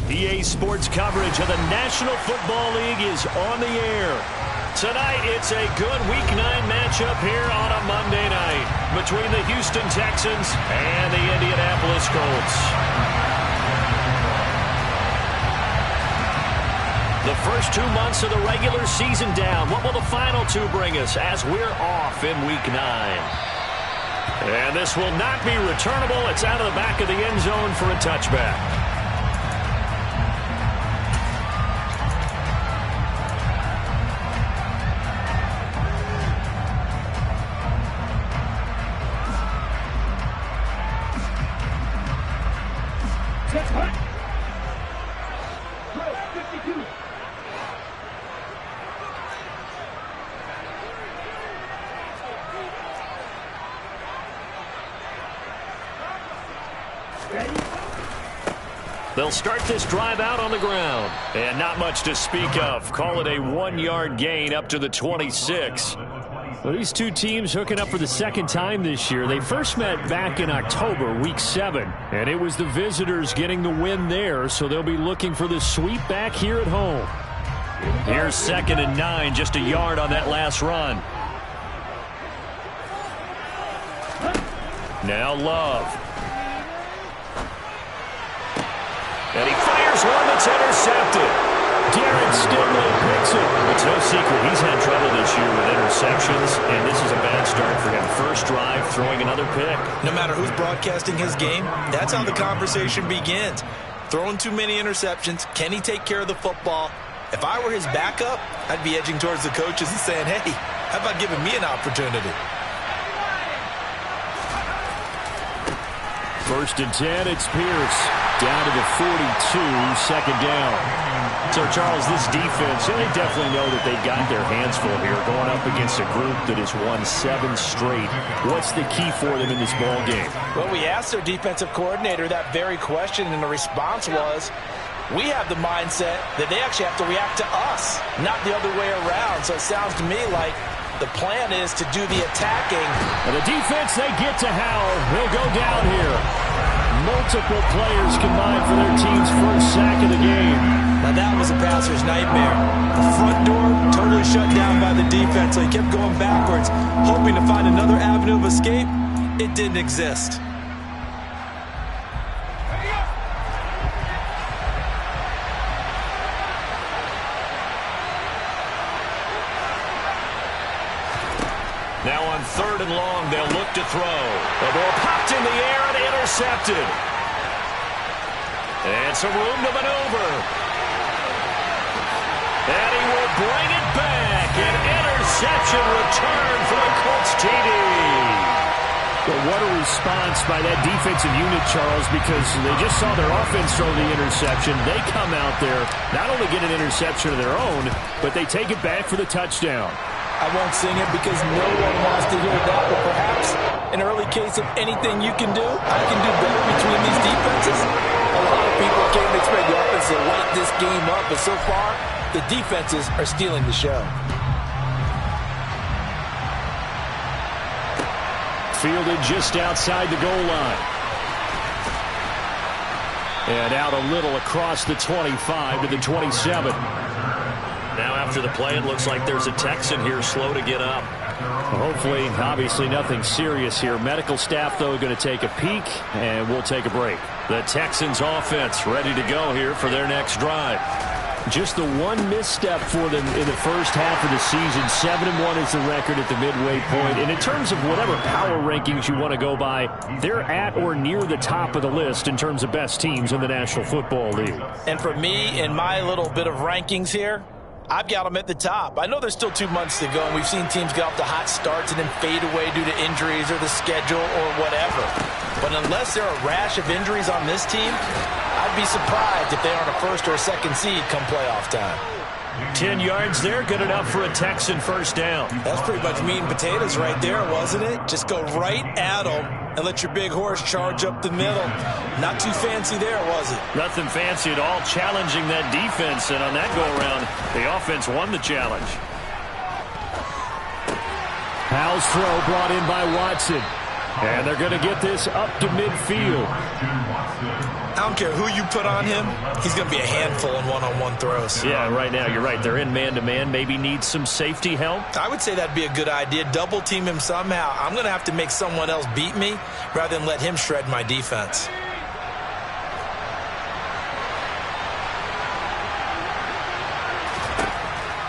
EA Sports coverage of the National Football League is on the air. Tonight, it's a good Week 9 matchup here on a Monday night between the Houston Texans and the Indianapolis Colts. The first 2 months of the regular season down. What will the final two bring us as we're off in Week 9? And this will not be returnable. It's out of the back of the end zone for a touchback. They'll start this drive out on the ground. And not much to speak of. Call it a 1-yard gain up to the 26. Well, these two teams hooking up for the second time this year. They first met back in October, Week 7. And it was the visitors getting the win there, so they'll be looking for the sweep back here at home. Here's 2nd and 9, just a yard on that last run. Now Love. And he fires one that's intercepted. Garrett Stingley picks it. It's no secret he's had trouble this year with interceptions, and this is a bad start for him. First drive, throwing another pick. No matter who's broadcasting his game, that's how the conversation begins. Throwing too many interceptions. Can he take care of the football? If I were his backup, I'd be edging towards the coaches and saying, hey, how about giving me an opportunity? 1st and 10, it's Pierce. Down to the 42, 2nd down. So, Charles, this defense, they definitely know that they've got their hands full here going up against a group that has won 7 straight. What's the key for them in this ball game? Well, we asked their defensive coordinator that very question, and the response was, we have the mindset that they actually have to react to us, not the other way around. So it sounds to me like the plan is to do the attacking. And the defense, they get to Howell. He'll go down here. Multiple players combined for their team's first sack of the game. Now that was a passer's nightmare. The front door totally shut down by the defense, so he kept going backwards, hoping to find another avenue of escape. It didn't exist. Now on 3rd and long, they'll look to throw. The ball popped in the air and intercepted. And some room to maneuver. And he will bring it back. An interception return for the Colts TD. Well, what a response by that defensive unit, Charles, because they just saw their offense throw the interception. They come out there, not only get an interception of their own, but they take it back for the touchdown. I won't sing it because no one wants to hear that, but perhaps an early case of anything you can do, I can do better between these defenses. A lot of people can't expect the offense to light this game up, but so far, the defenses are stealing the show. Fielded just outside the goal line. And out a little across the 25 to the 27. Now after the play, it looks like there's a Texan here slow to get up. Well, hopefully, obviously nothing serious here. Medical staff, though, going to take a peek, and we'll take a break. The Texans offense ready to go here for their next drive. Just the one misstep for them in the first half of the season. 7-1 is the record at the midway point. And in terms of whatever power rankings you want to go by, they're at or near the top of the list in terms of best teams in the National Football League. And for me, in my little bit of rankings here, I've got them at the top. I know there's still 2 months to go, and we've seen teams get off to hot starts and then fade away due to injuries or the schedule or whatever. But unless there are a rash of injuries on this team, I'd be surprised if they aren't a 1st or a 2nd seed come playoff time. 10 yards there, good enough for a Texan first down. That's pretty much meat and potatoes right there, wasn't it? Just go right at them and let your big horse charge up the middle. Not too fancy there, was it? Nothing fancy at all, challenging that defense, and on that go-around, the offense won the challenge. Howell's throw brought in by Watson. And they're going to get this up to midfield. I don't care who you put on him, he's going to be a handful in one-on-one throws. Yeah, right now, you're right. They're in man-to-man. Maybe need some safety help. I would say that'd be a good idea. Double team him somehow. I'm going to have to make someone else beat me rather than let him shred my defense.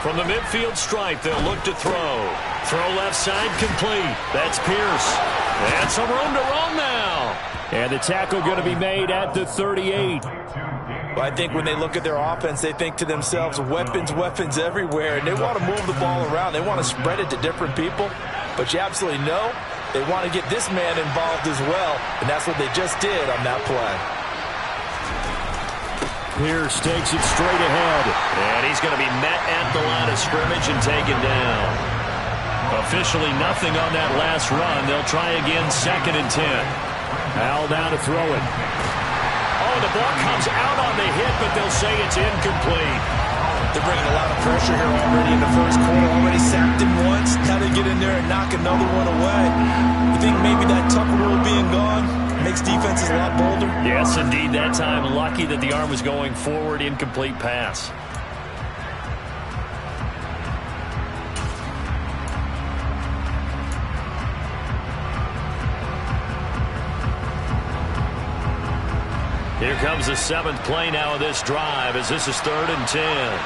From the midfield stripe, they'll look to throw. Throw left side complete. That's Pierce. And some room to run now. And the tackle going to be made at the 38. Well, I think when they look at their offense, they think to themselves, weapons, weapons everywhere. And they want to move the ball around. They want to spread it to different people. But you absolutely know they want to get this man involved as well. And that's what they just did on that play. Pierce takes it straight ahead. And he's going to be met at the line of scrimmage and taken down. Officially nothing on that last run. They'll try again, 2nd and 10. Howell down to throw it. Oh, the ball comes out on the hit, but they'll say it's incomplete. They're bringing a lot of pressure here already in the first quarter. Already sacked him once. Now they get in there and knock another one away. You think maybe that Tucker rule being gone makes defenses a lot bolder? Yes, indeed. That time, lucky that the arm was going forward. Incomplete pass. Here comes the 7th play now of this drive as this is 3rd and 10.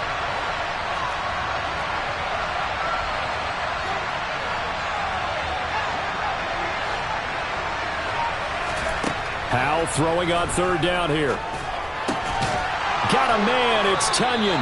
Howell throwing on 3rd down here. Got a man. It's Tunyon.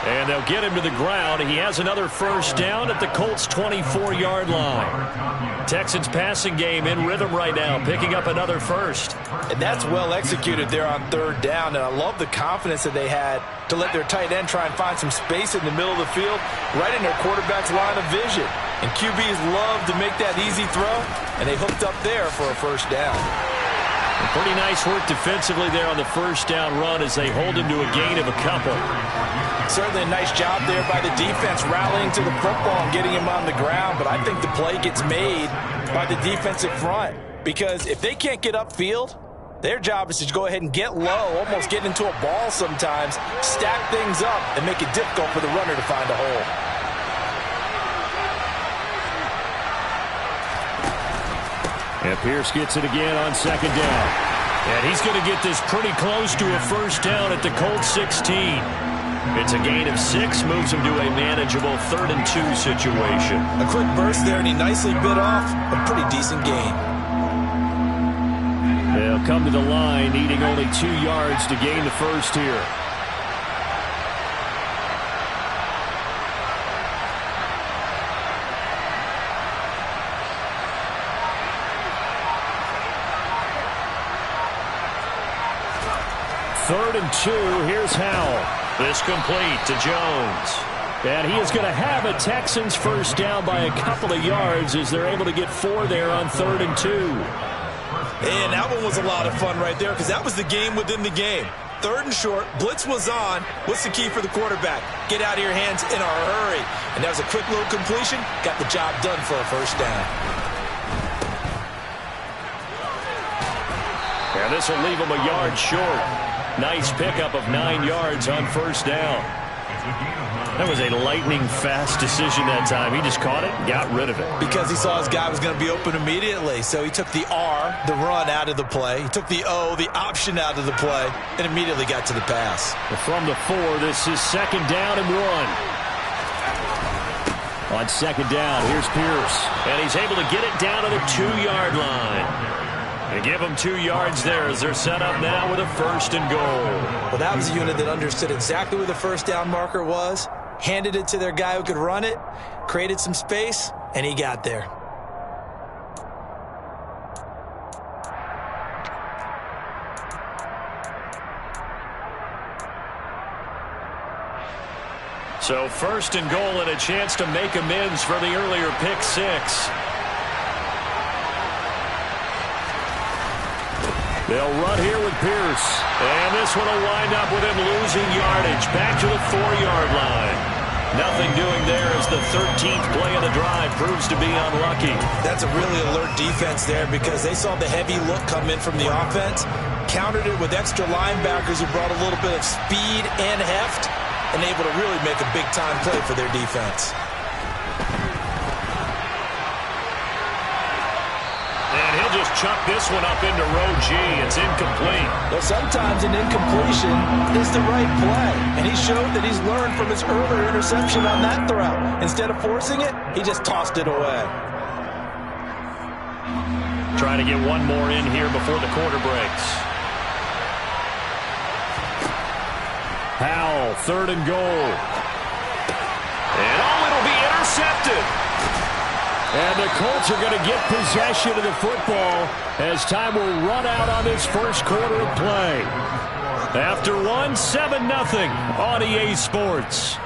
And they'll get him to the ground. He has another first down at the Colts' 24-yard line. Texans passing game in rhythm right now, picking up another first. And that's well executed there on 3rd down. And I love the confidence that they had to let their tight end try and find some space in the middle of the field, right in their quarterback's line of vision. And QBs love to make that easy throw, and they hooked up there for a first down. Pretty nice work defensively there on the first down run as they hold him to a gain of a couple. Certainly a nice job there by the defense rallying to the football and getting him on the ground, but I think the play gets made by the defensive front because if they can't get upfield, their job is to go ahead and get low, almost get into a ball sometimes, stack things up, and make it difficult for the runner to find a hole. And Pierce gets it again on 2nd down. And he's going to get this pretty close to a first down at the Colts 16. It's a gain of 6, moves him to a manageable 3rd and 2 situation. A quick burst there, and he nicely bit off a pretty decent gain. They'll come to the line, needing only 2 yards to gain the first here. Third and 2, here's Howell. This complete to Jones. And he is going to have a Texans first down by a couple of yards as they're able to get 4 there on 3rd and 2. And that one was a lot of fun right there because that was the game within the game. 3rd and short, blitz was on. What's the key for the quarterback? Get out of your hands in a hurry. And that was a quick little completion. Got the job done for a first down. And this will leave him a yard short. Nice pickup of 9 yards on first down. That was a lightning-fast decision that time. He just caught it and got rid of it. Because he saw his guy was going to be open immediately. So he took the R, the run, out of the play. He took the O, the option, out of the play, and immediately got to the pass. From the 4, this is 2nd down and 1. On 2nd down, here's Pierce. And he's able to get it down to the 2-yard line. They give them 2 yards there as they're set up now with a 1st and goal. Well, that was a unit that understood exactly where the first down marker was, handed it to their guy who could run it, created some space, and he got there. So 1st and goal and a chance to make amends for the earlier pick 6. They'll run here with Pierce. And this one will wind up with him losing yardage back to the 4-yard line. Nothing doing there as the 13th play of the drive proves to be unlucky. That's a really alert defense there because they saw the heavy look come in from the offense, countered it with extra linebackers who brought a little bit of speed and heft, and able to really make a big-time play for their defense. And he'll just chuck this one up into row G. It's incomplete. But sometimes an incompletion is the right play. And he showed that he's learned from his earlier interception on that throw. Instead of forcing it, he just tossed it away. Trying to get one more in here before the quarter breaks. Powell, 3rd and goal. And it'll be intercepted. And the Colts are going to get possession of the football as time will run out on this first quarter of play. After 7-0 on EA Sports.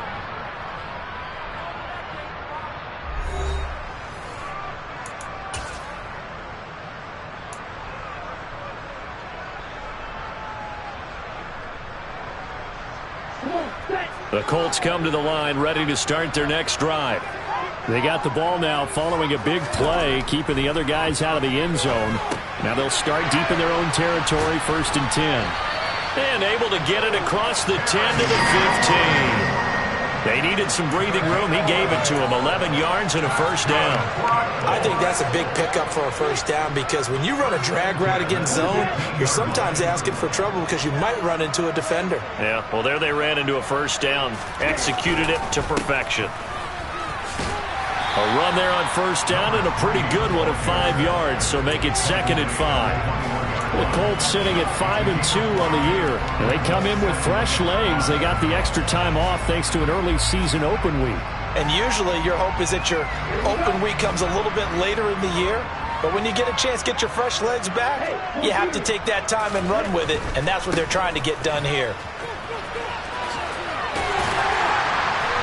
The Colts come to the line ready to start their next drive. They got the ball now following a big play, keeping the other guys out of the end zone. Now they'll start deep in their own territory, 1st and 10. And able to get it across the 10 to the 15. They needed some breathing room. He gave it to them. 11 yards and a first down. I think that's a big pickup for a first down because when you run a drag route against zone, you're sometimes asking for trouble because you might run into a defender. Yeah, well, there they ran into a first down. Executed it to perfection. A run there on first down and a pretty good one of 5 yards, so make it 2nd and 5. The Colts sitting at 5-2 on the year. And they come in with fresh legs. They got the extra time off thanks to an early season open week. And usually your hope is that your open week comes a little bit later in the year. But when you get a chance to get your fresh legs back, you have to take that time and run with it. And that's what they're trying to get done here.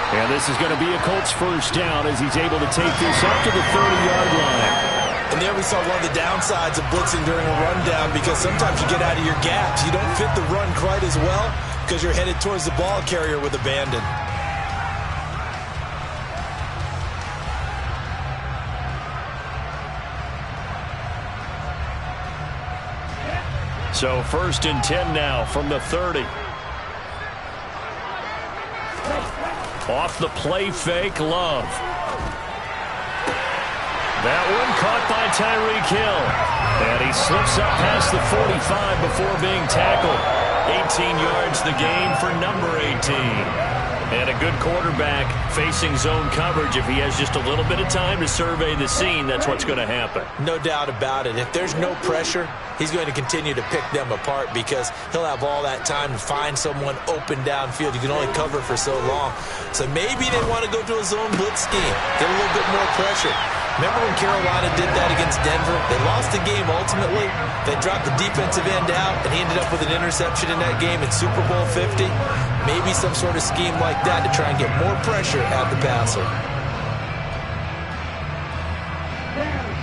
And this is going to be a Colts first down as he's able to take this up to the 30-yard line. And there we saw one of the downsides of blitzing during a rundown because sometimes you get out of your gaps. You don't fit the run quite as well because you're headed towards the ball carrier with abandon. So 1st and 10 now from the 30. Off the play fake, Love. That one caught by Tyreek Hill. And he slips up past the 45 before being tackled. 18 yards the gain for number 18. And a good quarterback facing zone coverage. If he has just a little bit of time to survey the scene, that's what's going to happen. No doubt about it. If there's no pressure, he's going to continue to pick them apart because he'll have all that time to find someone open downfield. You can only cover for so long. So maybe they want to go to a zone blitz scheme, get a little bit more pressure. Remember when Carolina did that against Denver? They lost the game ultimately. They dropped the defensive end out, and he ended up with an interception in that game in Super Bowl 50. Maybe some sort of scheme like that to try and get more pressure at the passer.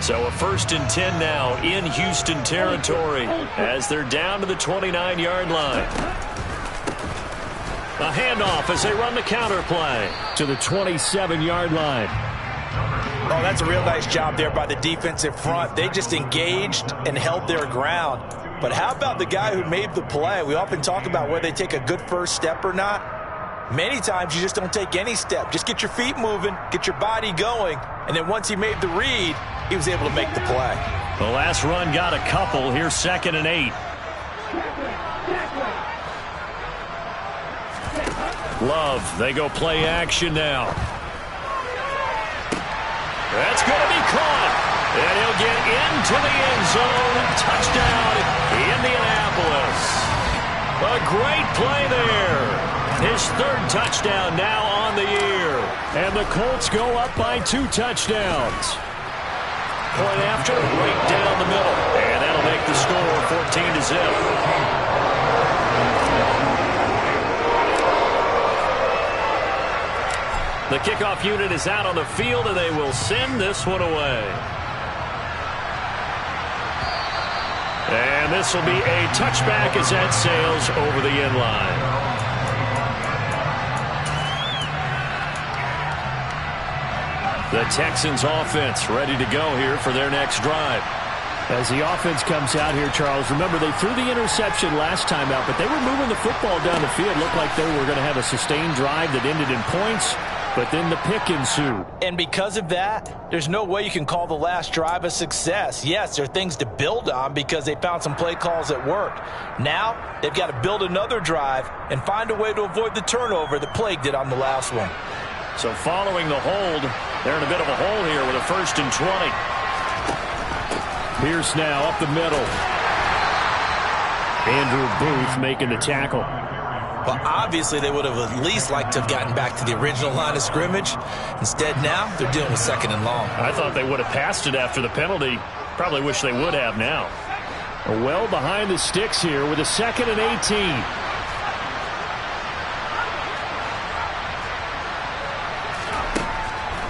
So a 1st and 10 now in Houston territory as they're down to the 29-yard line. A handoff as they run the counter play to the 27-yard line. Oh, that's a real nice job there by the defensive front. They just engaged and held their ground. But how about the guy who made the play? We often talk about whether they take a good first step or not. Many times you just don't take any step. Just get your feet moving, get your body going, and then once he made the read, he was able to make the play. The last run got a couple. Here's 2nd and 8. Love, they go play action now. That's going to be caught. And he'll get into the end zone. Touchdown, Indianapolis. A great play there. His 3rd touchdown now on the year. And the Colts go up by 2 touchdowns. Point after, right down the middle. And that'll make the score 14-0. The kickoff unit is out on the field, and they will send this one away. And this will be a touchback as that sails over the end line. The Texans offense ready to go here for their next drive. As the offense comes out here, Charles, remember they threw the interception last time out, but they were moving the football down the field. Looked like they were going to have a sustained drive that ended in points, but then the pick ensued. And because of that, there's no way you can call the last drive a success. Yes, there are things to build on because they found some play calls that worked. Now, they've got to build another drive and find a way to avoid the turnover that plagued it on the last one. So following the hold, they're in a bit of a hole here with a 1st and 20. Pierce now up the middle. Andrew Booth making the tackle. Well, obviously, they would have at least liked to have gotten back to the original line of scrimmage. Instead, now, they're dealing with 2nd and long. I thought they would have passed it after the penalty. Probably wish they would have now. Well behind the sticks here with a 2nd and 18.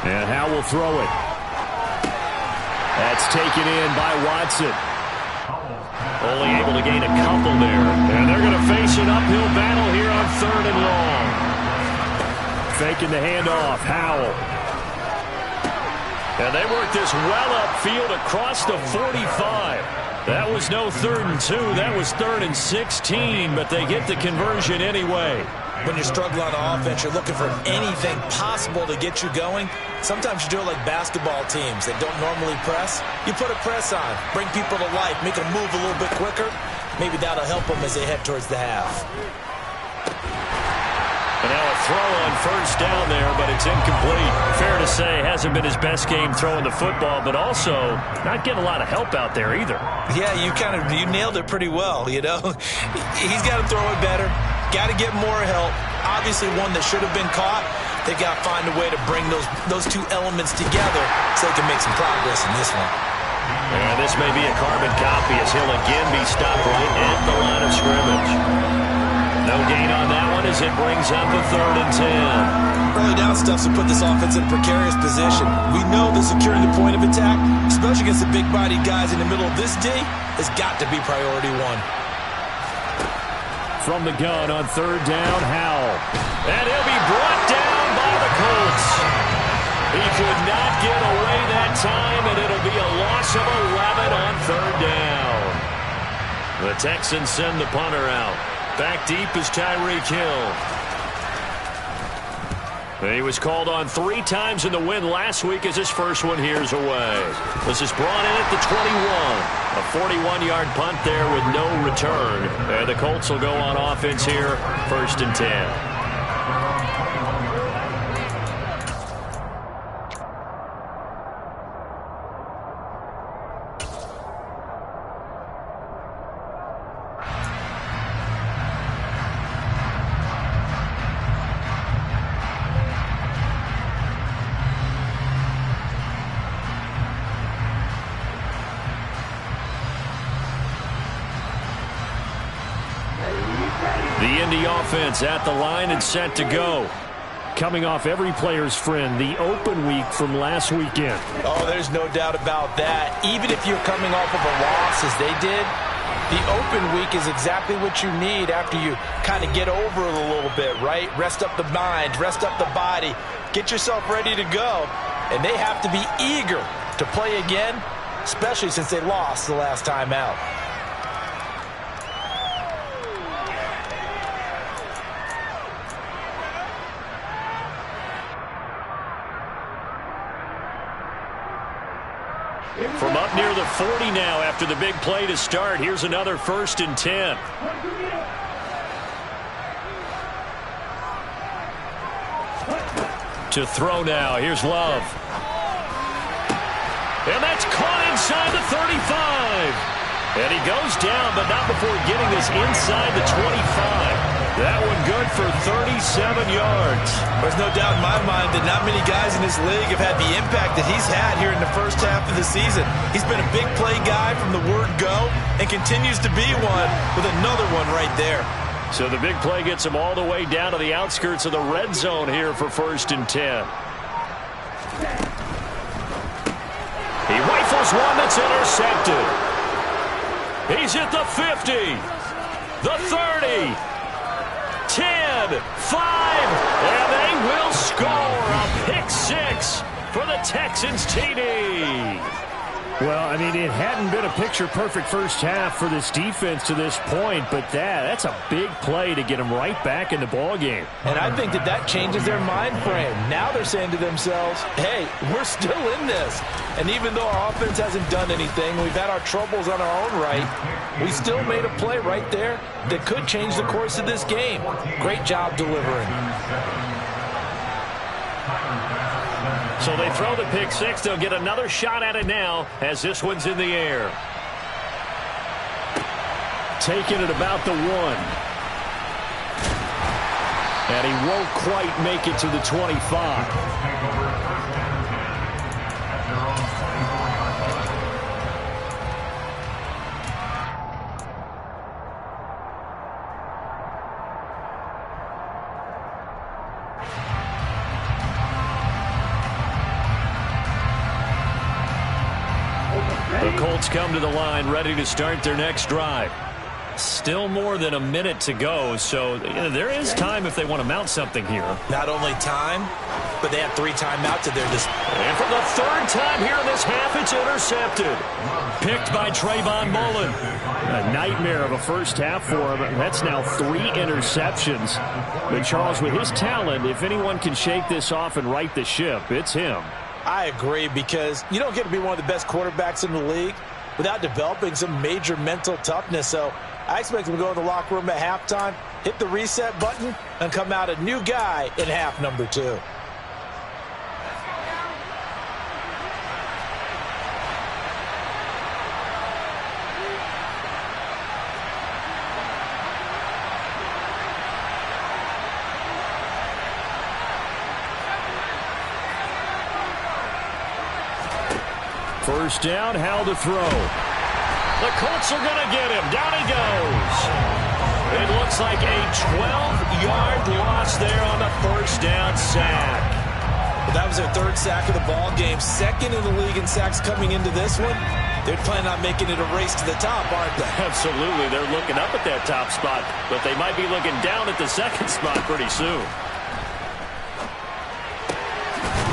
And Howe will throw it. That's taken in by Watson. Only able to gain a couple there. And they're going to face an uphill battle here on 3rd and long. Faking the handoff. Howell. And they work this well upfield across the 45. That was no 3rd and 2. That was 3rd and 16, but they get the conversion anyway. When you're struggling on offense, you're looking for anything possible to get you going. Sometimes you do it like basketball teams that don't normally press. You put a press on, bring people to life, make them move a little bit quicker. Maybe that'll help them as they head towards the half. And now a throw on 1st down there, but it's incomplete. Fair to say, hasn't been his best game throwing the football, but also not getting a lot of help out there either. Yeah, you nailed it pretty well, you know. He's got to throw it better. Got to get more help. Obviously one that should have been caught. They've got to find a way to bring those two elements together so they can make some progress in this one. And this may be a carbon copy as he'll again be stopped right at the line of scrimmage. No gain on that one as it brings up a 3rd and 10. Early down stuffs will put this offense in a precarious position. We know that securing the point of attack, especially against the big-bodied guys in the middle of this D, has got to be priority one. From the gun on 3rd down, Howell. And he'll be brought down by the Colts. He could not get away that time, and it'll be a loss of 11 on 3rd down. The Texans send the punter out. Back deep is Tyreek Hill. He was called on 3 times in the win last week as his first one here's away. This is brought in at the 21. A 41-yard punt there with no return. And the Colts will go on offense here, 1st and 10. The Indy offense at the line and set to go. Coming off every player's friend, the open week from last weekend. Oh, there's no doubt about that. Even if you're coming off of a loss as they did, the open week is exactly what you need after you kind of get over it a little bit, right? Rest up the mind, rest up the body, get yourself ready to go. And they have to be eager to play again, especially since they lost the last time out. From up near the 40 now after the big play to start. Here's another 1st and 10. To throw now. Here's Love. And that's caught inside the 35. And he goes down, but not before getting this inside the 25. That one good for 37 yards. There's no doubt in my mind that not many guys in this league have had the impact that he's had here in the first half of the season. He's been a big play guy from the word go and continues to be one with another one right there. So the big play gets him all the way down to the outskirts of the red zone here for 1st and 10. He rifles one that's intercepted. He's at the 50, the 30, 10, 5, and they will score a pick 6 for the Texans TD. Well, I mean, it hadn't been a picture-perfect first half for this defense to this point, but that's a big play to get them right back in the ballgame. And I think that changes their mind frame. Now they're saying to themselves, hey, we're still in this. And even though our offense hasn't done anything, we've had our troubles on our own right, we still made a play right there that could change the course of this game. Great job delivering. So they throw the pick six. They'll get another shot at it now as this one's in the air. Taking it about the 1. And he won't quite make it to the 25. The Colts come to the line ready to start their next drive. Still more than a minute to go, so there is time if they want to mount something here. Not only time, but they have 3 timeouts at their disposal. And for the 3rd time here in this half, it's intercepted. Picked by Trayvon Mullen. A nightmare of a first half for him. That's now 3 interceptions. But Charles, with his talent, if anyone can shake this off and right the ship, it's him. I agree, because you don't get to be one of the best quarterbacks in the league without developing some major mental toughness. So I expect him to go in the locker room at halftime, hit the reset button, and come out a new guy in half number 2. First down, Howell to throw. The Colts are going to get him. Down he goes. It looks like a 12-yard loss there on the first down sack. Well, that was their 3rd sack of the ball game. 2nd in the league in sacks coming into this one. They're planning on making it a race to the top, aren't they? Absolutely. They're looking up at that top spot, but they might be looking down at the 2nd spot pretty soon.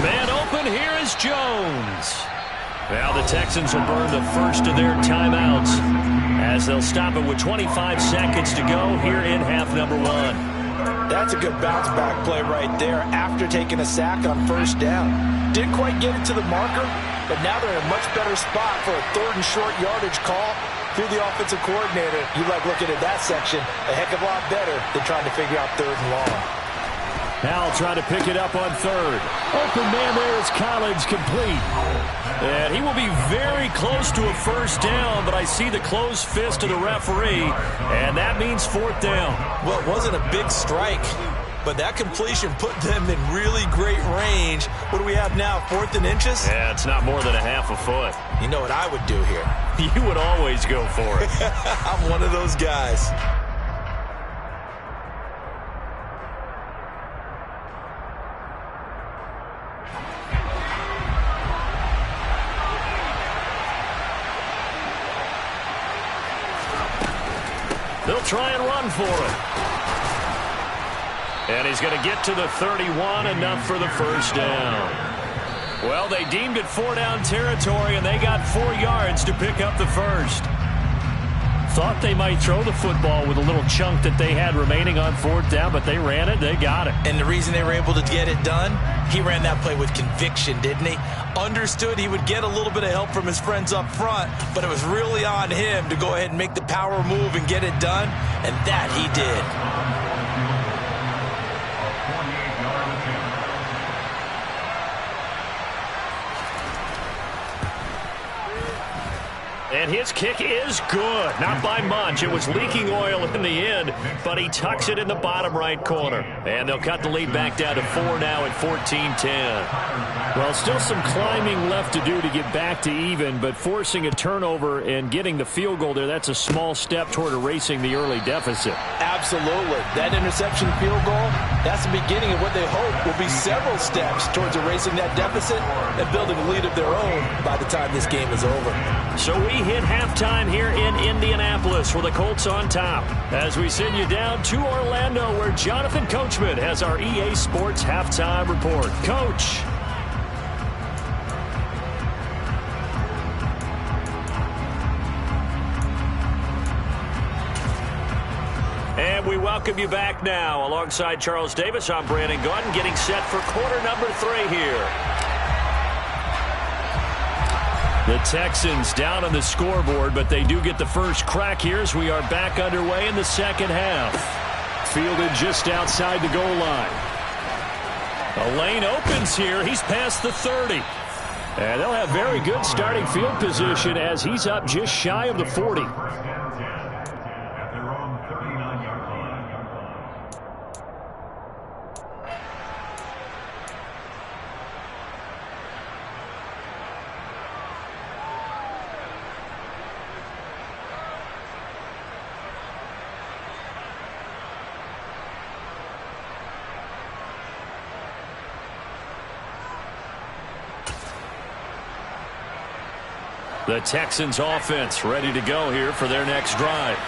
Man open, here is Jones. Now the Texans will burn the first of their timeouts as they'll stop it with 25 seconds to go here in half number 1. That's a good bounce-back play right there after taking a sack on first down. Didn't quite get it to the marker, but now they're in a much better spot for a 3rd and short yardage call through the offensive coordinator. You like looking at that section a heck of a lot better than trying to figure out 3rd and long. Howell trying to pick it up on 3rd. Open man there is Collins, complete. And he will be very close to a first down, but I see the closed fist of the referee, and that means 4th down. Well, it wasn't a big strike, but that completion put them in really great range. What do we have now, 4th and inches? Yeah, it's not more than a half a foot. You know what I would do here? You would always go for it. I'm one of those guys. They'll try and run for it. And he's going to get to the 31, enough for the first down. Well, they deemed it 4-down territory, and they got 4 yards to pick up the first. Thought they might throw the football with a little chunk that they had remaining on 4th down, but they ran it, they got it. And the reason they were able to get it done, he ran that play with conviction, didn't he? Understood he would get a little bit of help from his friends up front, but it was really on him to go ahead and make the power move and get it done, and that he did. And his kick is good. Not by much. It was leaking oil in the end, but he tucks it in the bottom right corner. And they'll cut the lead back down to 4 now at 14-10. Well, still some climbing left to do to get back to even, but forcing a turnover and getting the field goal there, that's a small step toward erasing the early deficit. Absolutely. That interception field goal, that's the beginning of what they hope will be several steps towards erasing that deficit and building a lead of their own by the time this game is over. So we hit halftime here in Indianapolis with the Colts on top as we send you down to Orlando where Jonathan Coachman has our EA Sports halftime report. Coach. welcome you back now. Alongside Charles Davis, I'm Brandon Gaudin, getting set for quarter number 3 here. The Texans down on the scoreboard, but they do get the first crack here as we are back underway in the second half. Fielded just outside the goal line. A lane opens here. He's past the 30. And they'll have very good starting field position as he's up just shy of the 40. The Texans offense ready to go here for their next drive.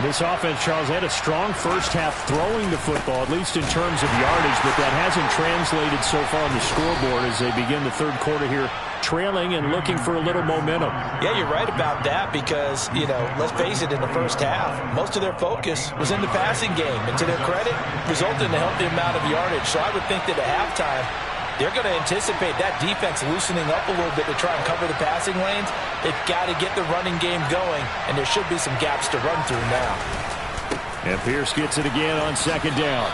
This offense, Charles, had a strong first half throwing the football, at least in terms of yardage, but that hasn't translated so far on the scoreboard as they begin the third quarter here, trailing and looking for a little momentum. Yeah, you're right about that because, let's face it, in the first half, most of their focus was in the passing game. And to their credit, resulted in a healthy amount of yardage. So I would think that at halftime, they're going to anticipate that defense loosening up a little bit to try and cover the passing lanes. They've got to get the running game going, and there should be some gaps to run through now. And Pierce gets it again on second down.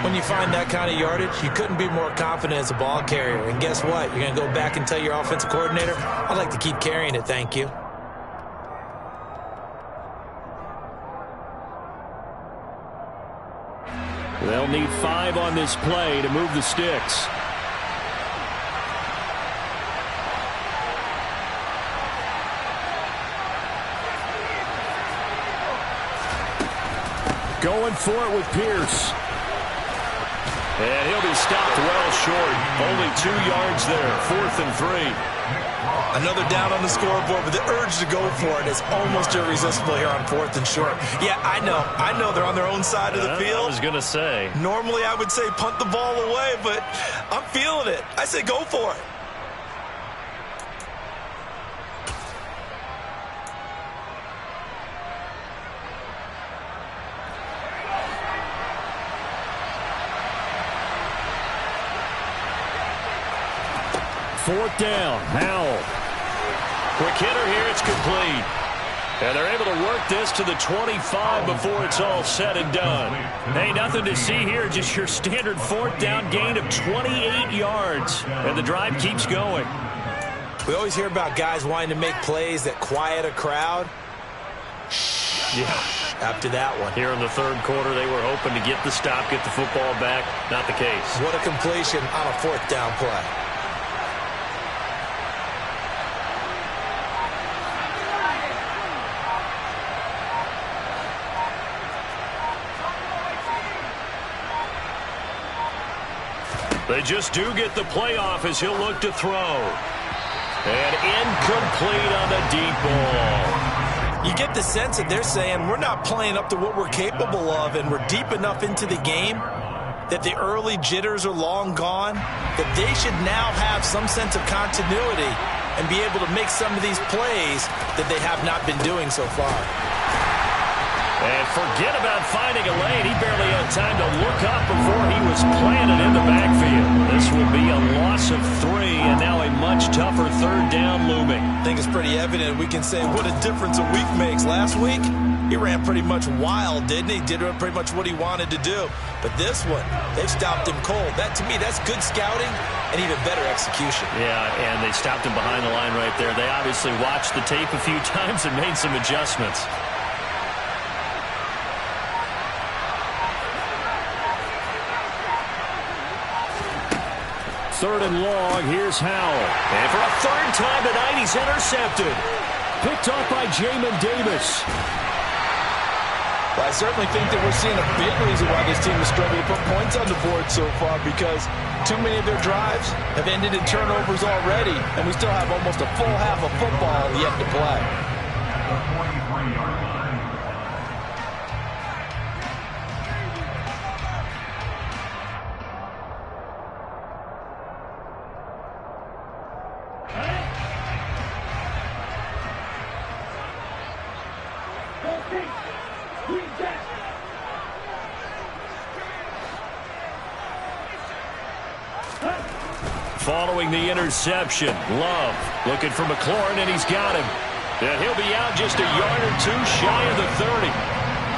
When you find that kind of yardage, you couldn't be more confident as a ball carrier. And guess what? You're going to go back and tell your offensive coordinator, I'd like to keep carrying it, thank you. They'll need 5 on this play to move the sticks. Going for it with Pierce. And he'll be stopped well short. Only 2 yards there. 4th and 3. Another down on the scoreboard, but the urge to go for it is almost irresistible here on 4th and short. Yeah, I know they're on their own side of the field. I was going to say. Normally I would say punt the ball away, but I'm feeling it. I say go for it. Fourth down, Howell. Quick hitter here, it's complete. And they're able to work this to the 25 before it's all said and done. Hey, nothing to see here, just your standard 4th down gain of 28 yards. And the drive keeps going. We always hear about guys wanting to make plays that quiet a crowd. Yeah. After that one. Here in the third quarter, they were hoping to get the stop, get the football back. Not the case. What a completion on a 4th down play. They just do get the playoff as he'll look to throw. And incomplete on the deep ball. You get the sense that they're saying we're not playing up to what we're capable of, and we're deep enough into the game that the early jitters are long gone, that they should now have some sense of continuity and be able to make some of these plays that they have not been doing so far. And forget about finding a lane. He barely had time to look up before he was planted in the backfield. This will be a loss of 3, and now a much tougher 3rd down looming. I think it's pretty evident. We can say what a difference a week makes. Last week, he ran pretty much wild, didn't he? Did pretty much what he wanted to do. But this one, they've stopped him cold. That, to me, that's good scouting and even better execution. Yeah, and they stopped him behind the line right there. They obviously watched the tape a few times and made some adjustments. 3rd and long, here's Howell. And for a 3rd time tonight, he's intercepted. Picked off by Jamin Davis. Well, I certainly think that we're seeing a big reason why this team has struggled to put points on the board so far, because too many of their drives have ended in turnovers already, and we still have almost a full half of football yet to play. following the interception. Love looking for McLaurin, and he's got him. And he'll be out just a yard or two shy of the 30.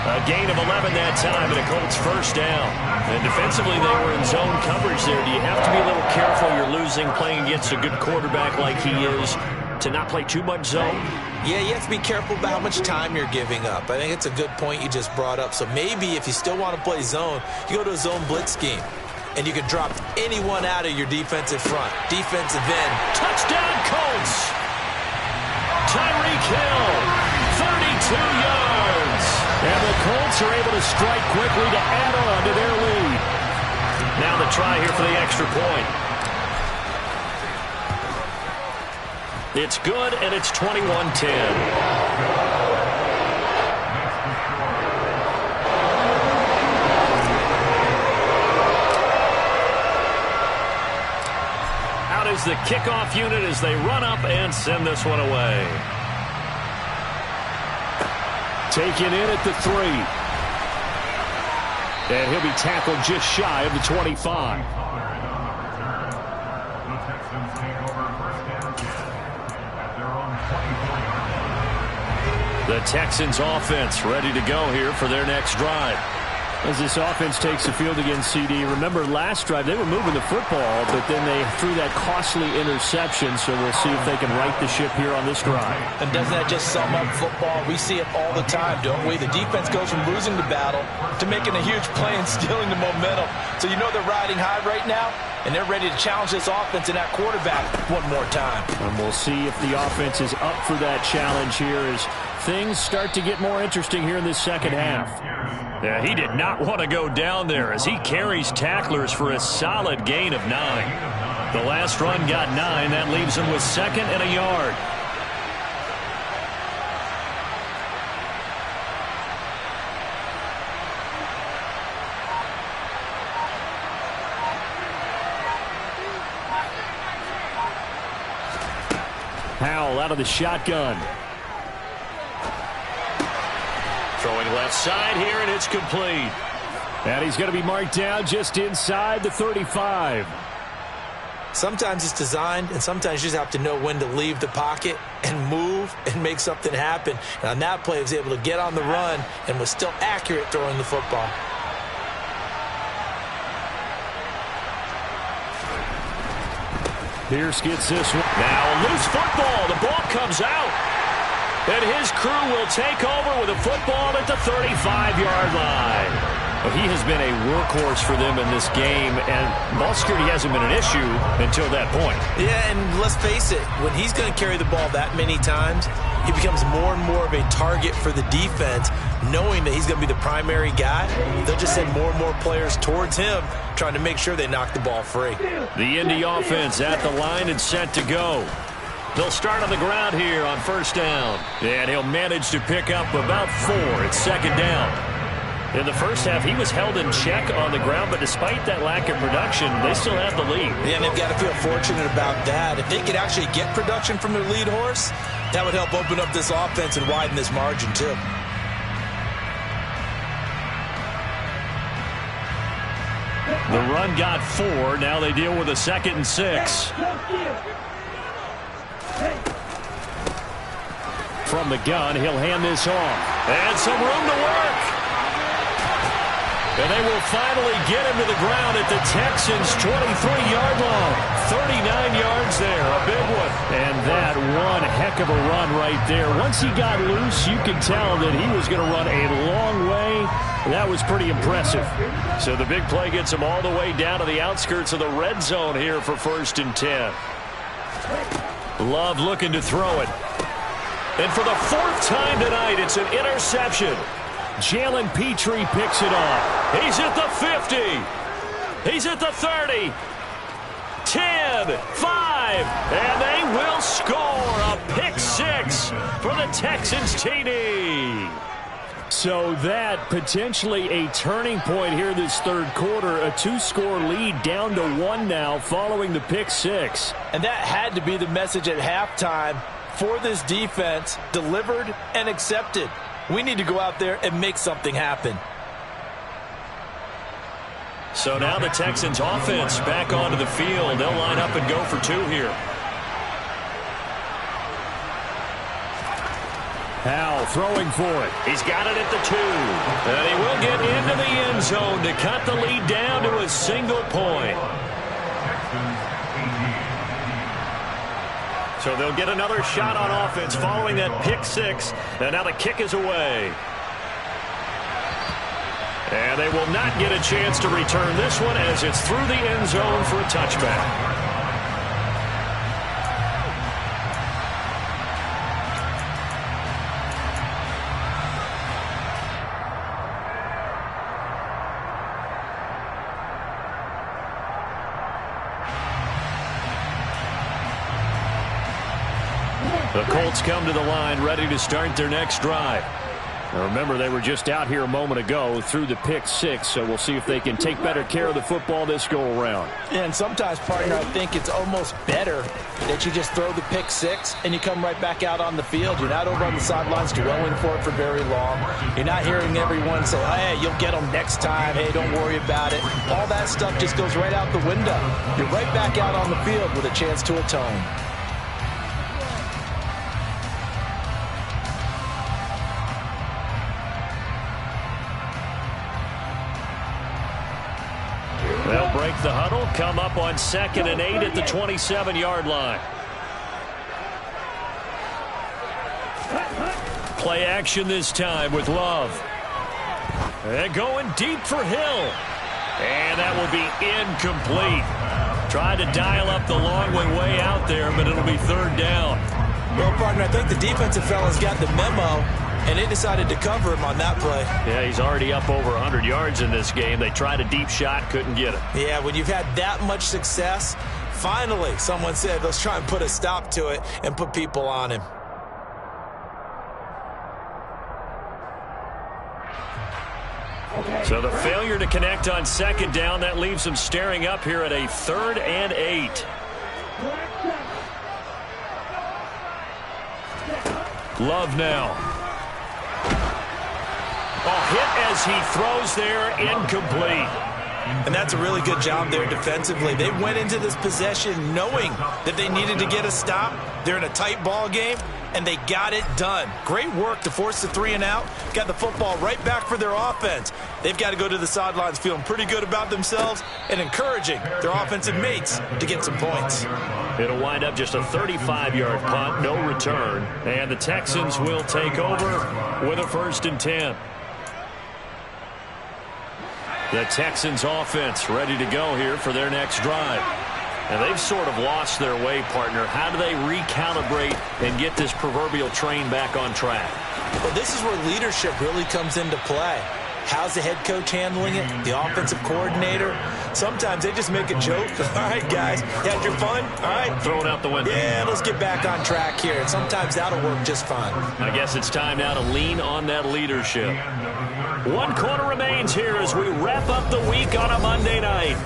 A gain of 11 that time, and a Colts first down. And defensively, they were in zone coverage there. Do you have to be a little careful? You're losing, playing against a good quarterback like he is, to not play too much zone? Yeah, you have to be careful about how much time you're giving up. I think it's a good point you just brought up. So maybe if you still want to play zone, you go to a zone blitz scheme, and you can drop anyone out of your defensive front. Defensive end. Touchdown, Colts! Tyreek Hill, 32 yards. And the Colts are able to strike quickly to add on to their lead. Now the try here for the extra point. It's good, and it's 21-10. Out is the kickoff unit as they run up and send this one away. Taken in at the 3. And he'll be tackled just shy of the 25. The Texans offense ready to go here for their next drive. As this offense takes the field against CD, remember last drive they were moving the football, but then they threw that costly interception, so we'll see if they can right the ship here on this drive. And doesn't that just sum up football? We see it all the time, don't we? The defense goes from losing the battle to making a huge play and stealing the momentum. So you know they're riding high right now, and they're ready to challenge this offense and that quarterback one more time. And we'll see if the offense is up for that challenge here as things start to get more interesting here in this second half. Yeah, he did not want to go down there as he carries tacklers for a solid gain of 9. The last run got 9. That leaves him with 2nd and a yard. Powell out of the shotgun. Throwing left side here, and it's complete. And he's going to be marked down just inside the 35. Sometimes it's designed, and sometimes you just have to know when to leave the pocket and move and make something happen. And on that play, he was able to get on the run and was still accurate throwing the football. Pierce gets this one. Now a loose football. The ball comes out. And his crew will take over with a football at the 35-yard line. Well, he has been a workhorse for them in this game, and ball security hasn't been an issue until that point. Yeah, and let's face it, when he's going to carry the ball that many times, he becomes more and more of a target for the defense, knowing that he's going to be the primary guy. They'll just send more and more players towards him, trying to make sure they knock the ball free. The Indy offense at the line and set to go. They'll start on the ground here on first down. And he'll manage to pick up about 4. It's 2nd down. In the first half, he was held in check on the ground, but despite that lack of production, they still have the lead. Yeah, and they've got to feel fortunate about that. If they could actually get production from their lead horse, that would help open up this offense and widen this margin, too. The run got 4. Now they deal with a 2nd and 6. From the gun, he'll hand this off. And some room to work. And they will finally get him to the ground at the Texans' 23-yard line. 39 yards there, a big one. And that one heck of a run right there. Once he got loose, you could tell that he was going to run a long way. That was pretty impressive. So the big play gets him all the way down to the outskirts of the red zone here for 1st and 10. Love looking to throw it. And for the 4th time tonight, it's an interception. Jalen Petrie picks it off. He's at the 50. He's at the 30. 10, 5, and they will score a pick 6 for the Texans TD. So that potentially a turning point here this third quarter. A 2-score lead down to 1 now following the pick 6. And that had to be the message at halftime for this defense, delivered and accepted. We need to go out there and make something happen. So now the Texans offense back onto the field. They'll line up and go for two here. Howell throwing for it. He's got it at the 2. And he will get into the end zone to cut the lead down to a single point. So they'll get another shot on offense following that pick 6. And now the kick is away. And they will not get a chance to return this one as it's through the end zone for a touchback. The Colts come to the line ready to start their next drive. Now remember, they were just out here a moment ago through the pick 6, so we'll see if they can take better care of the football this go-around. And sometimes, partner, I think it's almost better that you just throw the pick 6 and you come right back out on the field. You're not over on the sidelines dwelling for it for very long. You're not hearing everyone say, oh, hey, you'll get them next time. Hey, don't worry about it. All that stuff just goes right out the window. You're right back out on the field with a chance to atone. They'll break the huddle, come up on 2nd and 8 at the 27-yard line. Play action this time with Love. And going deep for Hill. And that will be incomplete. Tried to dial up the long way out there, but it'll be 3rd down. Well, partner, I think the defensive fellas got the memo, and they decided to cover him on that play. Yeah, he's already up over 100 yards in this game. They tried a deep shot, couldn't get it. Yeah, when you've had that much success, finally someone said, let's try and put a stop to it and put people on him. So the failure to connect on 2nd down, that leaves them staring up here at a 3rd and 8. Love now. A hit as he throws there, incomplete. And that's a really good job there defensively. They went into this possession knowing that they needed to get a stop. They're in a tight ball game, and they got it done. Great work to force the 3 and out. Got the football right back for their offense. They've got to go to the sidelines feeling pretty good about themselves and encouraging their offensive mates to get some points. It'll wind up just a 35-yard punt, no return. And the Texans will take over with a 1st and 10. The Texans offense ready to go here for their next drive. And they've sort of lost their way, partner. How do they recalibrate and get this proverbial train back on track? Well, this is where leadership really comes into play. How's the head coach handling it? The offensive coordinator? Sometimes they just make a joke. All right, guys, you had your fun? All right. Throw it out the window. Yeah, let's get back on track here. And sometimes that'll work just fine. I guess it's time now to lean on that leadership. 1 quarter remains here as we wrap up the week on a Monday night.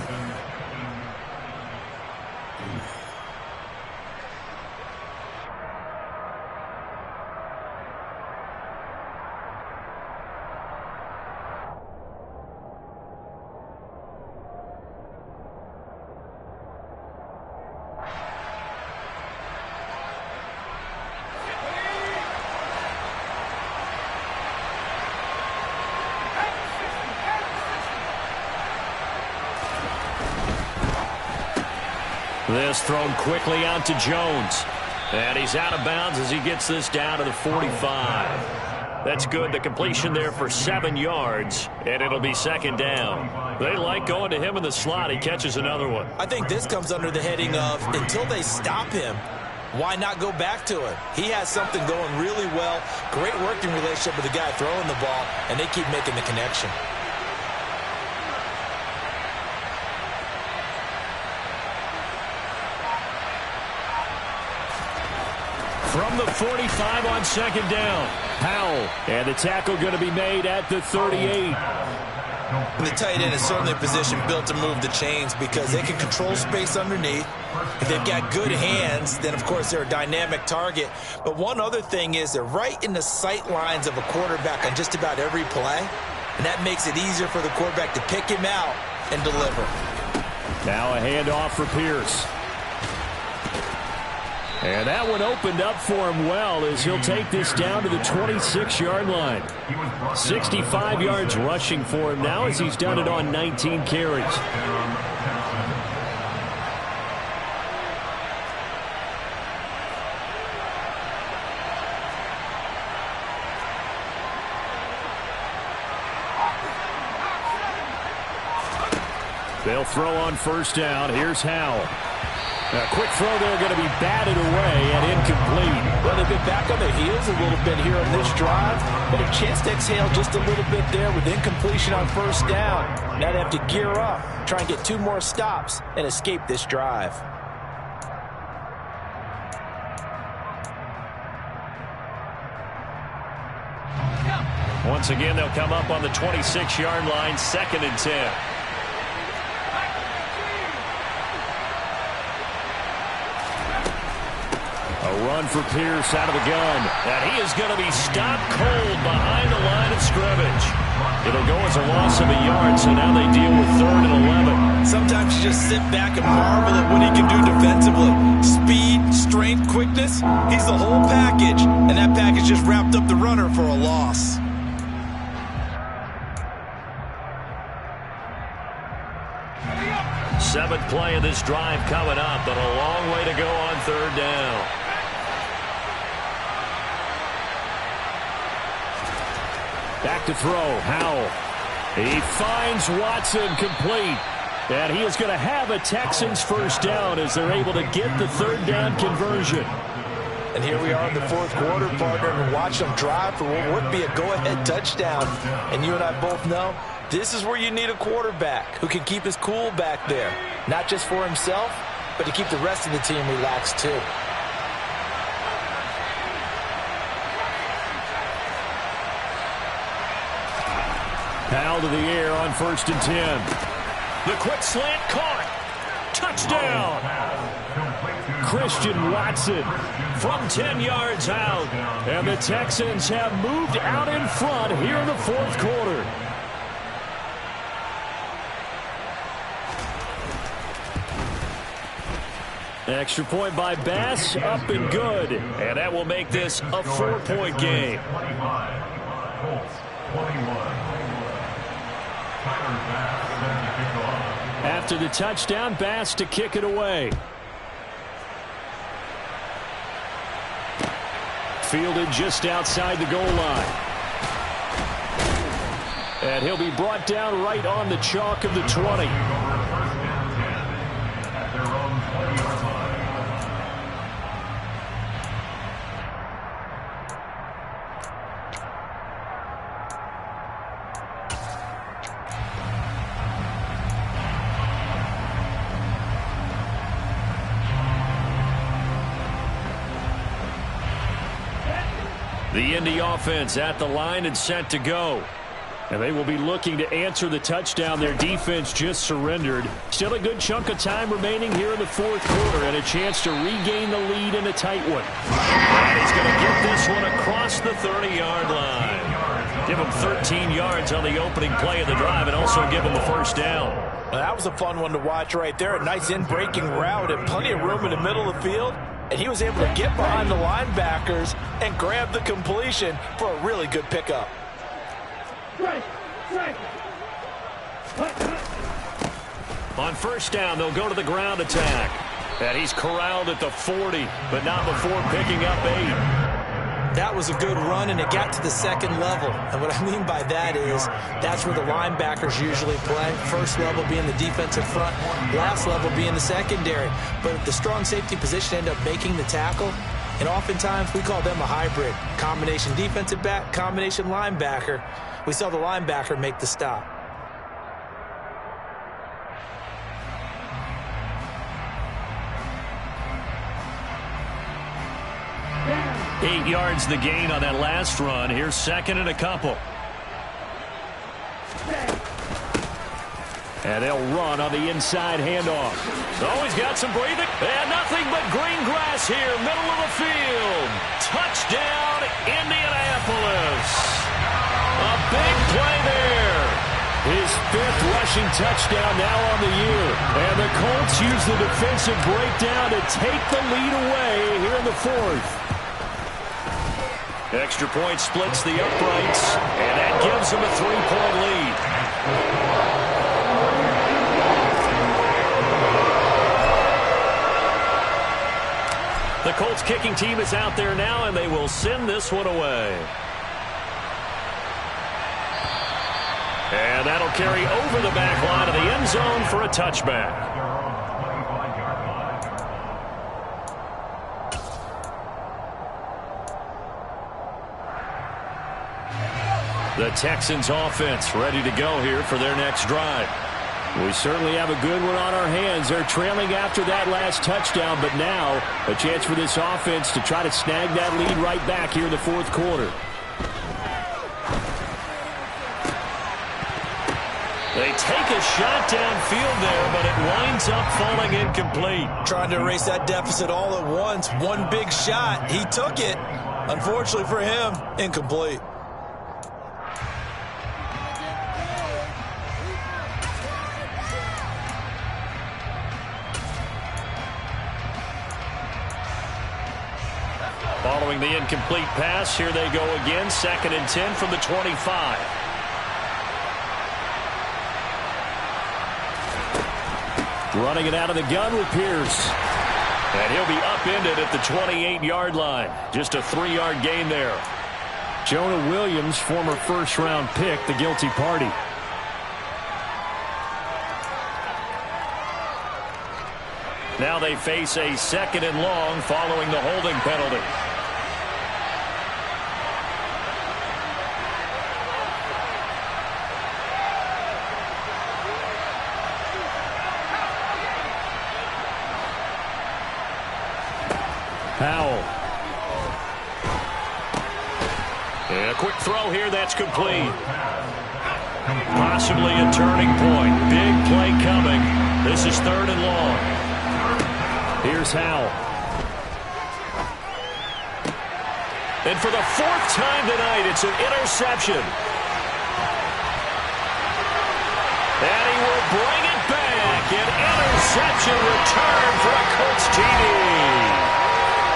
This thrown quickly out to Jones. And he's out of bounds as he gets this down to the 45. That's good. The completion there for 7 yards. And it'll be 2nd down. They like going to him in the slot. He catches another one. I think this comes under the heading of until they stop him, why not go back to it? He has something going really well. Great working relationship with the guy throwing the ball. And they keep making the connection. From the 45 on 2nd down. Howell. And the tackle going to be made at the 38. And the tight end is certainly a position built to move the chains because they can control space underneath. If they've got good hands, then, of course, they're a dynamic target. But one other thing is they're right in the sight lines of a quarterback on just about every play. And that makes it easier for the quarterback to pick him out and deliver. Now a handoff for Pierce. And that one opened up for him well as he'll take this down to the 26-yard line. 65 yards rushing for him now as he's done it on 19 carries. They'll throw on first down. Here's Howell. A quick throw there going to be batted away and incomplete. Well, they've been back on their heels a little bit here on this drive, but a chance to exhale just a little bit there with incompletion on first down. Now they have to gear up, try and get 2 more stops and escape this drive. Once again, they'll come up on the 26-yard line, 2nd and 10. A run for Pierce out of the gun. And he is going to be stopped cold behind the line of scrimmage. It'll go as a loss of a yard, so now they deal with 3rd and 11. Sometimes you just sit back and marvel at what he can do defensively. Speed, strength, quickness, he's the whole package. And that package just wrapped up the runner for a loss. Seventh play of this drive coming up, but a long way to go on 3rd down. Back to throw, Howell. He finds Watson complete. And he is going to have a Texans first down as they're able to get the 3rd down conversion. And here we are in the 4th quarter, partner, and watch them drive for what would be a go-ahead touchdown. And you and I both know this is where you need a quarterback who can keep his cool back there. Not just for himself, but to keep the rest of the team relaxed too. Powell to the air on 1st and 10. The quick slant caught. Touchdown. Christian Watson From 10 yards out. And the Texans have moved out in front here in the 4th quarter. Extra point by Bass, up and good. And that will make this a 4-point game. After the touchdown, Bass to kick it away. Fielded just outside the goal line. And he'll be brought down right on the chalk of the 20. The Indy offense at the line and set to go. And they will be looking to answer the touchdown their defense just surrendered. Still a good chunk of time remaining here in the 4th quarter and a chance to regain the lead in a tight one. And he's going to get this one across the 30-yard line. Give him 13 yards on the opening play of the drive and also give him a first down. Well, that was a fun one to watch right there. A nice in-breaking route and plenty of room in the middle of the field. And he was able to get behind the linebackers and grab the completion for a really good pickup. On first down, they'll go to the ground attack. And he's corralled at the 40, but not before picking up 8. That was a good run, and it got to the 2nd level. And what I mean by that is that's where the linebackers usually play. First level being the defensive front, last level being the secondary. But the strong safety position ended up making the tackle. And oftentimes we call them a hybrid. Combination defensive back, combination linebacker. We saw the linebacker make the stop. 8 yards the gain on that last run. Here's 2nd and a couple. And they'll run on the inside handoff. Oh, he's got some breathing. And nothing but green grass here, middle of the field. Touchdown, Indianapolis. A big play there. His fifth rushing touchdown now on the year. And the Colts use the defensive breakdown to take the lead away here in the fourth. Extra point splits the uprights, and that gives them a 3-point lead. The Colts kicking team is out there now, and they will send this one away. And that'll carry over the back line of the end zone for a touchback. The Texans offense ready to go here for their next drive. We certainly have a good one on our hands. They're trailing after that last touchdown, but now a chance for this offense to try to snag that lead right back here in the fourth quarter. They take a shot downfield there, but it winds up falling incomplete. Trying to erase that deficit all at once. One big shot. He took it. Unfortunately for him, incomplete. Following the incomplete pass, here they go again. 2nd and 10 from the 25. Running it out of the gun with Pierce. And he'll be upended at the 28-yard line. Just a 3-yard gain there. Jonah Williams, former first-round pick, the guilty party. Now they face a 2nd and long following the holding penalty. Powell. And a quick throw here that's complete. Possibly a turning point. Big play coming. This is 3rd and long. Here's Howell. And for the 4th time tonight, it's an interception. And he will bring it back. An interception return for a Colts TD.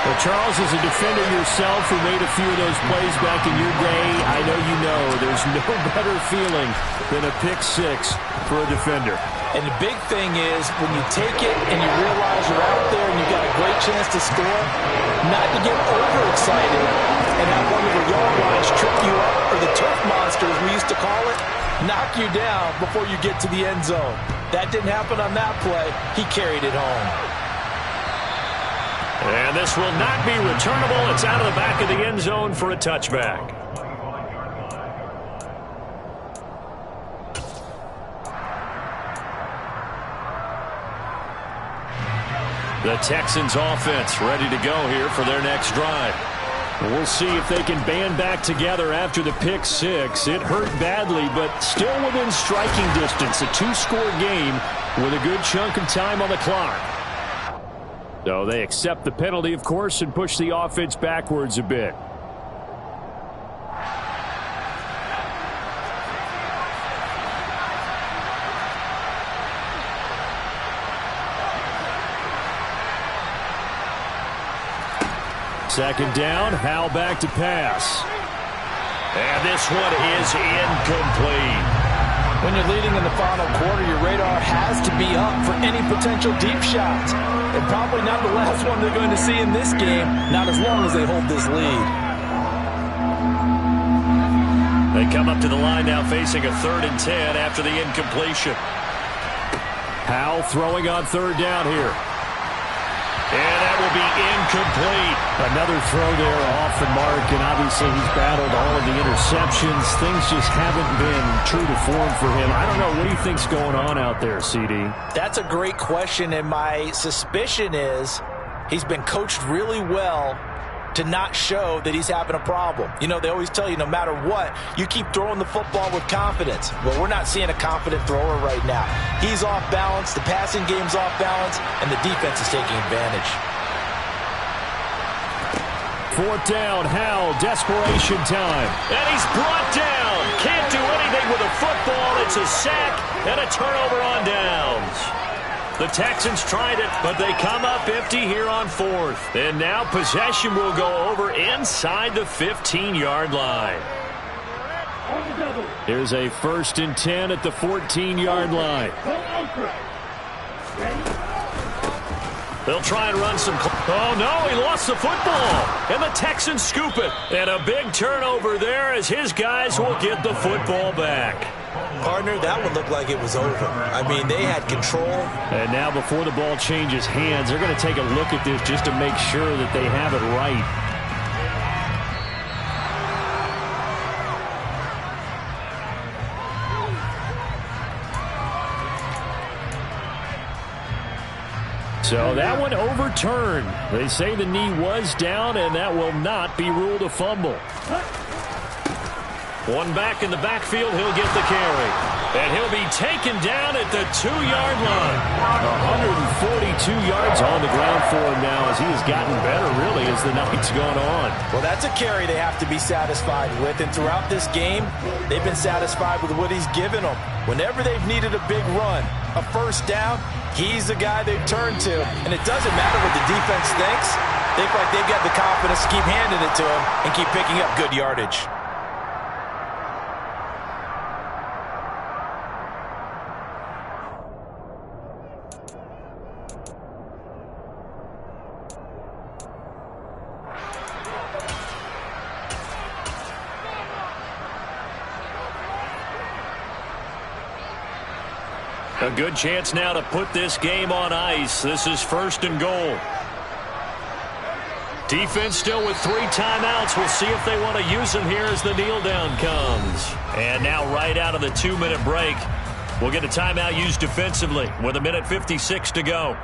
Well, Charles, as a defender yourself who made a few of those plays back in your day, I know you know there's no better feeling than a pick six for a defender. And the big thing is when you take it and you realize you're out there and you've got a great chance to score, not to get overexcited and have one of the yard lines trip you up, or the turf monster, as we used to call it, knock you down before you get to the end zone. That didn't happen on that play. He carried it home. And this will not be returnable. It's out of the back of the end zone for a touchback. The Texans offense ready to go here for their next drive. We'll see if they can band back together after the pick six. It hurt badly, but still within striking distance. A 2-score game with a good chunk of time on the clock. So they accept the penalty, of course, and push the offense backwards a bit. Second down, Howell back to pass. And this one is incomplete. When you're leading in the final quarter, your radar has to be up for any potential deep shots. And probably not the last one they're going to see in this game, not as long as they hold this lead. They come up to the line now facing a 3rd and 10 after the incompletion. Howell throwing on 3rd down here. And that will be incomplete. Another throw there off the mark, and obviously he's battled all of the interceptions. Things just haven't been true to form for him. I don't know. What do you think's going on out there, CD? That's a great question, and my suspicion is he's been coached really well to not show that he's having a problem. You know, they always tell you no matter what, you keep throwing the football with confidence. Well, we're not seeing a confident thrower right now. He's off balance, the passing game's off balance, and the defense is taking advantage. 4th down, Howell, desperation time. And he's brought down. Can't do anything running with a football. It's a sack and a turnover on downs. The Texans tried it, but they come up empty here on 4th. And now possession will go over inside the 15-yard line. Here's a 1st and 10 at the 14-yard line. They'll try and run some. Oh, no, he lost the football. And the Texans scoop it. And a big turnover there as his guys will get the football back. Partner, that one looked like it was over. I mean, they had control. And now before the ball changes hands, they're going to take a look at this just to make sure that they have it right. So that one overturned. They say the knee was down, and that will not be ruled a fumble. One back in the backfield, he'll get the carry. And he'll be taken down at the 2-yard line. 142 yards on the ground for him now as he has gotten better, really, as the night's gone on. Well, that's a carry they have to be satisfied with. And throughout this game, they've been satisfied with what he's given them. Whenever they've needed a big run, a first down, he's the guy they've turned to. And it doesn't matter what the defense thinks. They feel like they've got the confidence to keep handing it to him and keep picking up good yardage. A good chance now to put this game on ice. This is 1st and goal. Defense still with 3 timeouts. We'll see if they want to use them here as the kneel down comes. And now right out of the 2-minute break, we'll get a timeout used defensively with 1:56 to go.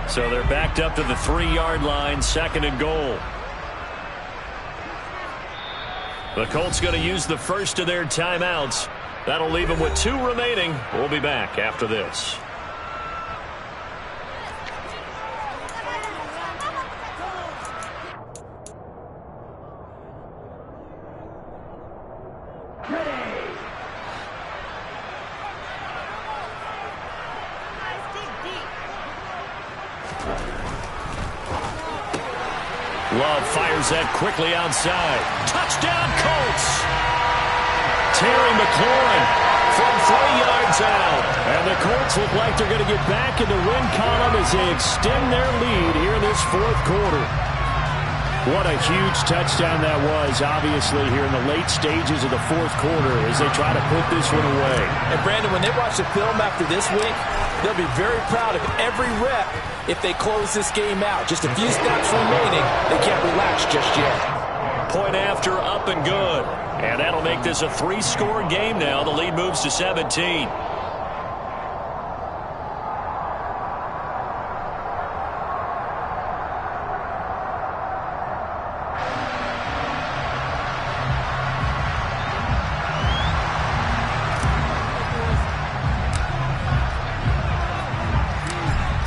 So they're backed up to the 3-yard line, 2nd and goal. The Colts going to use the first of their timeouts. That'll leave them with 2 remaining. We'll be back after this. Love fires that quickly outside. Touchdown, Colts! Terry McLaurin from 3 yards out. And the Colts look like they're going to get back in the win column as they extend their lead here in this 4th quarter. What a huge touchdown that was, obviously, here in the late stages of the 4th quarter as they try to put this one away. And, Brandon, when they watch the film after this week, they'll be very proud of every rep if they close this game out. Just a few snaps remaining. They can't relax just yet. Point after, up and good. And that'll make this a 3-score game now. The lead moves to 17.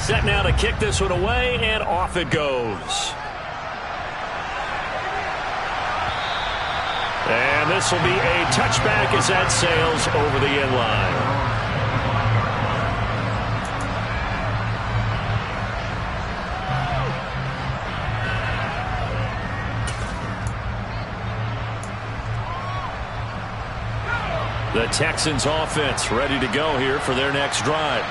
Set now to kick this one away, and off it goes. And this will be a touchback as that sails over the end line. The Texans offense ready to go here for their next drive.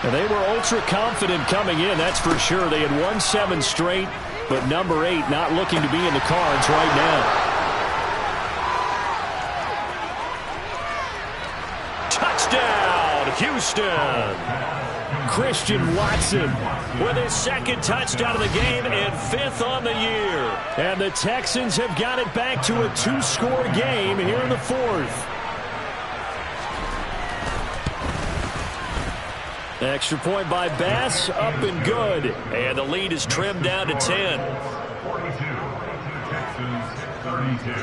And they were ultra confident coming in, that's for sure. They had won 7 straight, but number 8 not looking to be in the cards right now. Touchdown, Houston! Christian Watson with his 2nd touchdown of the game and 5th on the year. And the Texans have got it back to a 2-score game here in the 4th. Extra point by Bass, up and good. And the lead is trimmed down to 10. 42, Texans 32.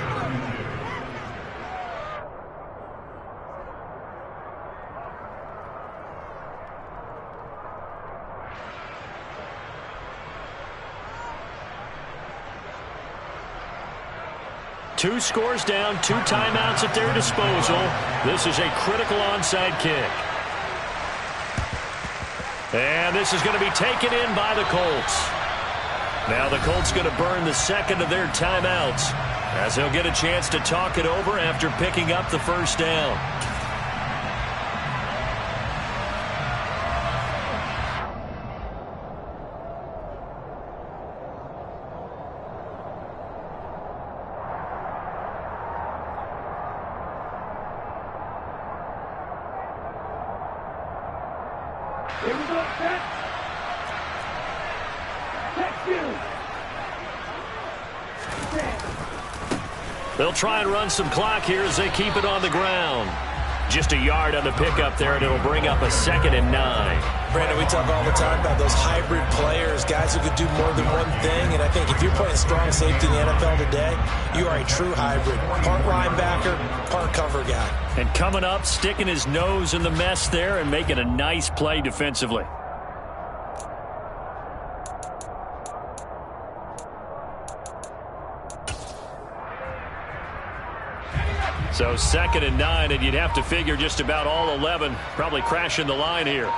2 scores down, 2 timeouts at their disposal. This is a critical onside kick. And this is going to be taken in by the Colts. Now the Colts going to burn the second of their timeouts as they'll get a chance to talk it over after picking up the first down. Here we go, set. Texans. They'll try and run some clock here as they keep it on the ground. Just a yard on the pickup there, and it'll bring up a 2nd and 9. Brandon, we talk all the time about those hybrid players, guys who could do more than one thing. And I think if you're playing strong safety in the NFL today, you are a true hybrid. Part linebacker, part cover guy. And coming up, sticking his nose in the mess there and making a nice play defensively. So 2nd and 9, and you'd have to figure just about all 11 probably crashing the line here.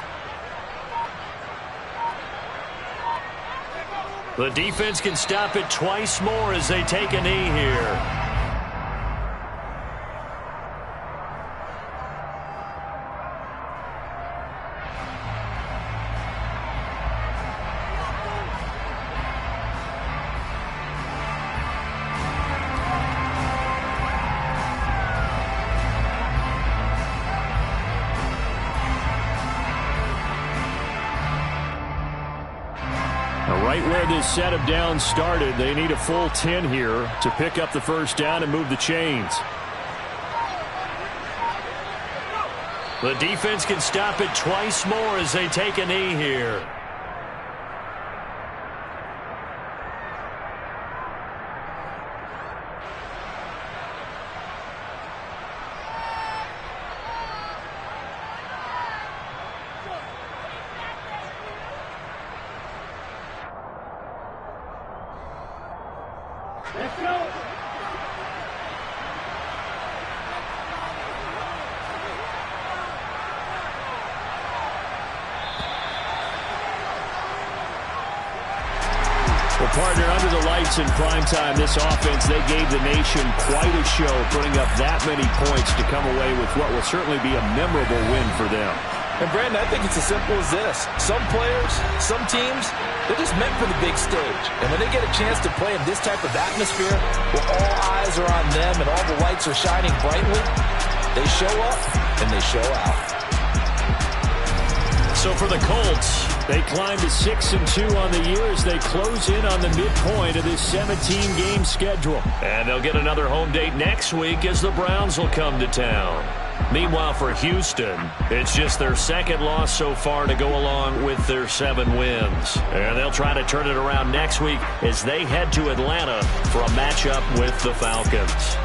The defense can stop it twice more as they take a knee here. Right where this set of downs started, they need a full 10 here to pick up the first down and move the chains. The defense can stop it twice more as they take a knee here. Let's go. Well, partner, under the lights in primetime, this offense, they gave the nation quite a show, putting up that many points to come away with what will certainly be a memorable win for them. And, Brandon, I think it's as simple as this. Some players, some teams, they're just meant for the big stage. And when they get a chance to play in this type of atmosphere where all eyes are on them and all the lights are shining brightly, they show up and they show out. So for the Colts, they climb to 6-2 on the year as they close in on the midpoint of this 17-game schedule. And they'll get another home date next week as the Browns will come to town. Meanwhile, for Houston, it's just their 2nd loss so far to go along with their 7 wins. And they'll try to turn it around next week as they head to Atlanta for a matchup with the Falcons.